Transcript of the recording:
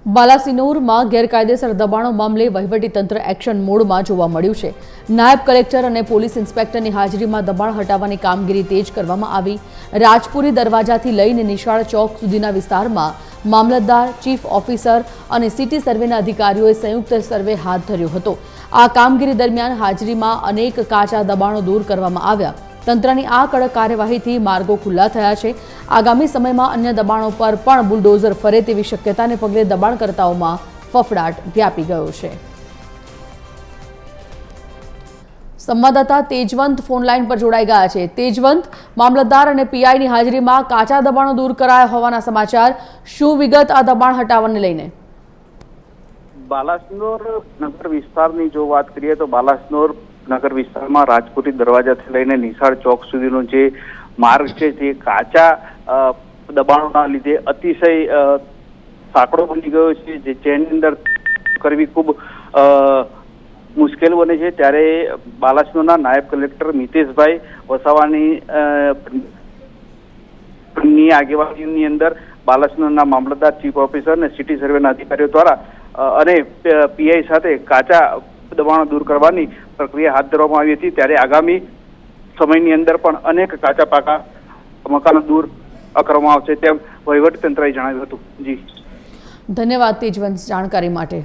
બાલાસિનોરમાં ગેરકાયદેસર દબાણો મામલે વહીવટીતંત્ર એક્શન મોડમાં જોવા મળ્યું છે। નાયબ કલેક્ટર અને પોલીસ ઇન્સ્પેક્ટરની હાજરીમાં દબાણ હટાવવાની કામગીરી તેજ કરવામાં આવી। રાજપુરી દરવાજાથી લઈને નિશાળ ચોક સુધીના વિસ્તારમાં મામલતદાર, ચીફ ઓફિસર અને સિટી સર્વેના અધિકારીઓએ સંયુક્ત સર્વે હાથ ધર્યો હતો। આ કામગીરી દરમિયાન હાજરીમાં અનેક કાચા દબાણો દૂર કરવામાં આવ્યા। તંત્રની આ કડક કાર્યવાહીથી માર્ગો ખુલ્લા થયા છે। આગામી સમયમાં અન્ય દબાણો પર પણ બુલડોઝર ફરે તેવી શક્યતાને પગલે દબાણકર્તાઓમાં ફફડાટ વ્યાપી ગયો છે। સંવાદદાતા તેજવંત ફોનલાઈન પર જોડાઈ ગયા છે। તેજવંત, મામલતદાર અને પીઆઈની હાજરીમાં કાચા દબાણો દૂર કરાયા હોવાના સમાચાર। શું વિગત આ દબાણ હટાવવાને લઈને? બાલાસિનોર નગર વિસ્તારની જો વાત કરીએ તો બાલાસિનોર નગર વિસ્તારમાં રાજપુરી દરવાજાથી લઈને નિશાળ ચોક સુધીનો જે માર્ગ છે તે કાચા દબાણોના લીધે અતિશય સાંકડો બની ગયો છે, જેની અંદર કરવી ખૂબ મુશ્કેલ બને છે। ત્યારે બાલાસિનોરના નાયબ કલેક્ટર મિતેશભાઈ વસાવાની આગેવાનીની અંદર બાલાસિનોરના મામલતદાર, ચીફ ઓફિસર અને સિટી સર્વેના અધિકારીઓ દ્વારા અને પીઆઈ સાથે કાચા દબાણો દૂર કરવાની પ્રક્રિયા હાથ ધરવામાં આવી હતી। ત્યારે આગામી સમયની અંદર પણ અનેક કાચા પાકા મકાનો દૂર કરવામાં આવશે તેમ વહીવટીતંત્રએ જણાવ્યું હતું। જી, ધન્યવાદ તેજવંત જાણકારી માટે।